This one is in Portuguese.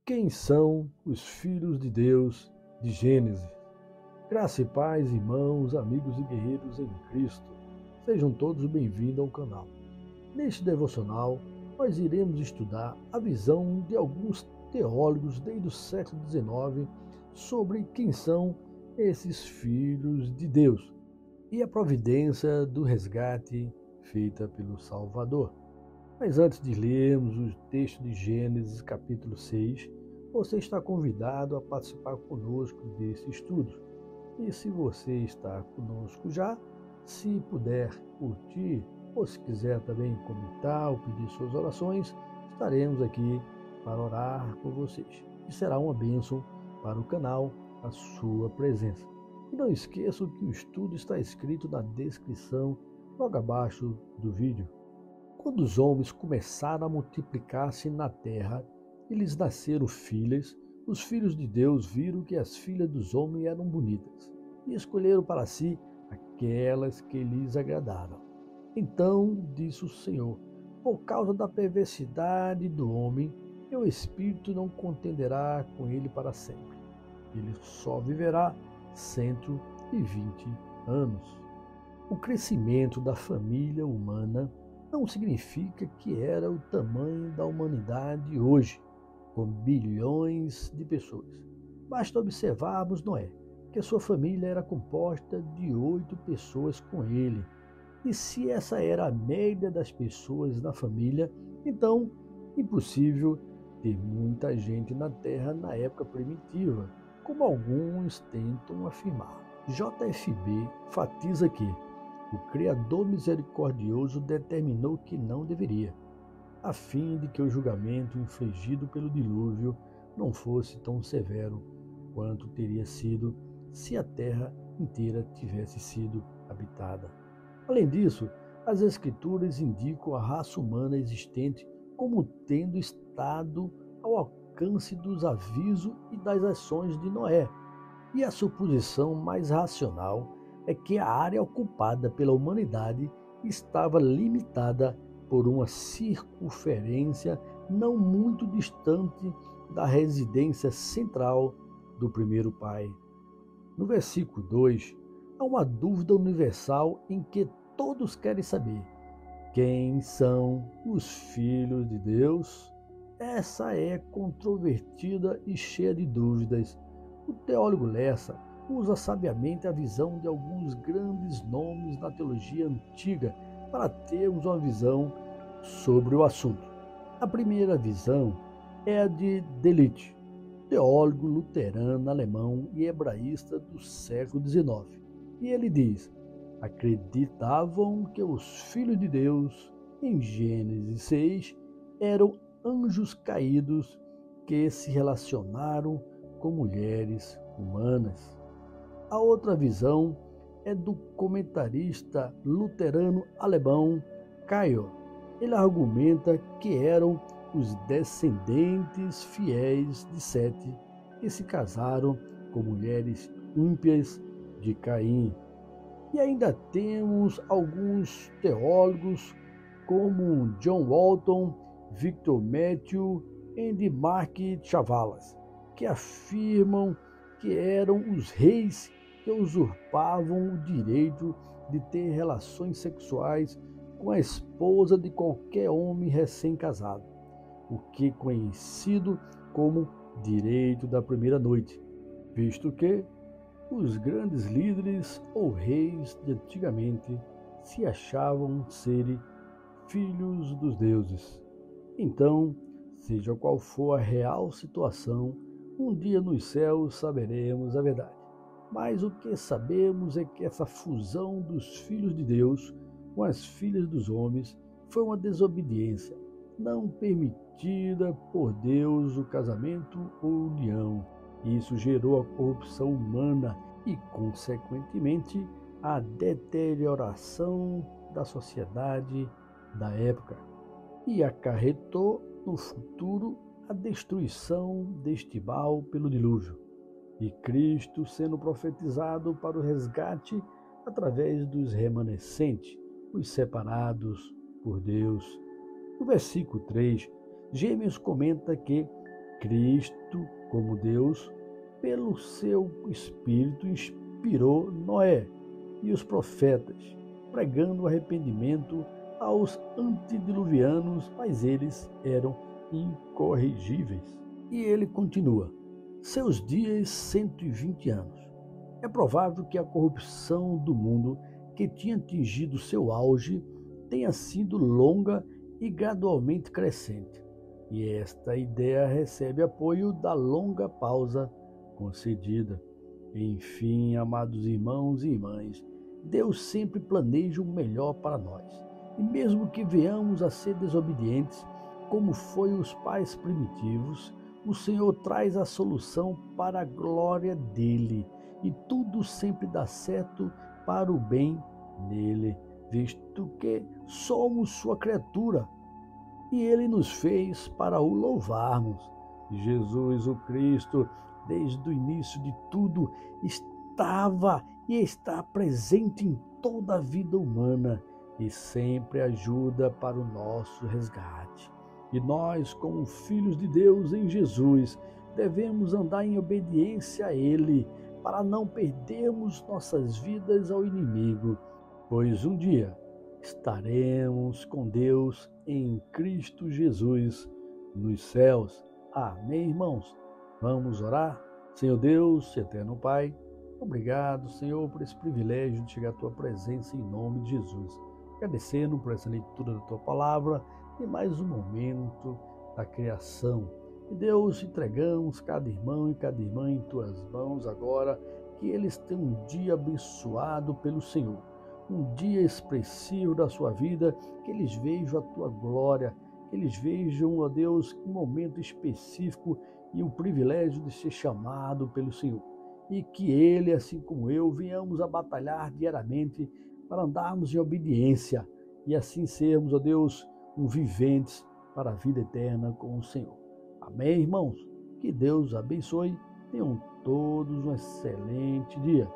Quem são os filhos de Deus de Gênesis? Graça e paz, irmãos, amigos e guerreiros em Cristo. Sejam todos bem-vindos ao canal. Neste devocional, nós iremos estudar a visão de alguns teólogos desde o século XIX sobre quem são esses filhos de Deus e a providência do resgate feita pelo Salvador. Mas antes de lermos o texto de Gênesis capítulo 6, você está convidado a participar conosco desse estudo. E se você está conosco já, se puder curtir, ou se quiser também comentar ou pedir suas orações, estaremos aqui para orar por vocês. E será uma bênção para o canal a sua presença. E não esqueçam que o estudo está escrito na descrição, logo abaixo do vídeo. Quando os homens começaram a multiplicar-se na terra, e lhes nasceram filhas, os filhos de Deus viram que as filhas dos homens eram bonitas, e escolheram para si aquelas que lhes agradaram. Então disse o Senhor: por causa da perversidade do homem, meu espírito não contenderá com ele para sempre. Ele só viverá 120 anos. O crescimento da família humana não significa que era o tamanho da humanidade hoje, com bilhões de pessoas. Basta observarmos Noé, que sua família era composta de 8 pessoas com ele. E se essa era a média das pessoas na família, então impossível ter muita gente na Terra na época primitiva, como alguns tentam afirmar. JFB enfatiza que o Criador misericordioso determinou que não deveria, a fim de que o julgamento infligido pelo dilúvio não fosse tão severo quanto teria sido se a terra inteira tivesse sido habitada. Além disso, as Escrituras indicam a raça humana existente como tendo estado ao alcance dos avisos e das ações de Noé, e a suposição mais racional é que a área ocupada pela humanidade estava limitada por uma circunferência não muito distante da residência central do primeiro pai. No versículo 2, há uma dúvida universal em que todos querem saber: quem são os filhos de Deus? Essa é controvertida e cheia de dúvidas. O teólogo Lessa usa sabiamente a visão de alguns grandes nomes da teologia antiga para termos uma visão sobre o assunto. A primeira visão é a de Delitzsch, teólogo luterano alemão e hebraísta do século XIX. E ele diz: acreditavam que os filhos de Deus, em Gênesis 6, eram anjos caídos que se relacionaram com mulheres humanas. A outra visão é do comentarista luterano alemão Caio. Ele argumenta que eram os descendentes fiéis de Sete que se casaram com mulheres ímpias de Caim. E ainda temos alguns teólogos como John Walton, Victor Matthew e Mark Chavalas, que afirmam que eram os reis que usurpavam o direito de ter relações sexuais com a esposa de qualquer homem recém-casado, o que é conhecido como direito da primeira noite, visto que os grandes líderes ou reis de antigamente se achavam serem filhos dos deuses. Então, seja qual for a real situação, um dia nos céus saberemos a verdade. Mas o que sabemos é que essa fusão dos filhos de Deus com as filhas dos homens foi uma desobediência, não permitida por Deus o casamento ou união. Isso gerou a corrupção humana e, consequentemente, a deterioração da sociedade da época, e acarretou no futuro a destruição deste mal pelo dilúvio, e Cristo sendo profetizado para o resgate através dos remanescentes, os separados por Deus. No versículo 3, Gêmeos comenta que Cristo, como Deus, pelo seu Espírito, inspirou Noé e os profetas, pregando o arrependimento aos antediluvianos, mas eles eram incorrigíveis. E ele continua: seus dias 120 anos. É provável que a corrupção do mundo, que tinha atingido seu auge, tenha sido longa e gradualmente crescente. E esta ideia recebe apoio da longa pausa concedida. Enfim, amados irmãos e irmãs, Deus sempre planeja o melhor para nós. E mesmo que venhamos a ser desobedientes, como foi os pais primitivos, o Senhor traz a solução para a glória dele. E tudo sempre dá certo para o bem nele, visto que somos sua criatura. E ele nos fez para o louvarmos. Jesus, o Cristo, desde o início de tudo, estava e está presente em toda a vida humana e sempre ajuda para o nosso resgate. E nós, como filhos de Deus em Jesus, devemos andar em obediência a Ele, para não perdermos nossas vidas ao inimigo, pois um dia estaremos com Deus em Cristo Jesus nos céus. Amém, irmãos? Vamos orar? Senhor Deus, eterno Pai, obrigado, Senhor, por esse privilégio de chegar à Tua presença em nome de Jesus. Agradecendo por essa leitura da Tua palavra e mais um momento da criação. E Deus, entregamos cada irmão e cada irmã em Tuas mãos agora, que eles tenham um dia abençoado pelo Senhor, um dia expressivo da sua vida, que eles vejam a Tua glória, que eles vejam, ó Deus, um momento específico e o privilégio de ser chamado pelo Senhor. E que Ele, assim como eu, venhamos a batalhar diariamente para andarmos em obediência e assim sermos, ó Deus, viventes para a vida eterna com o Senhor. Amém, irmãos? Que Deus abençoe. Tenham todos um excelente dia.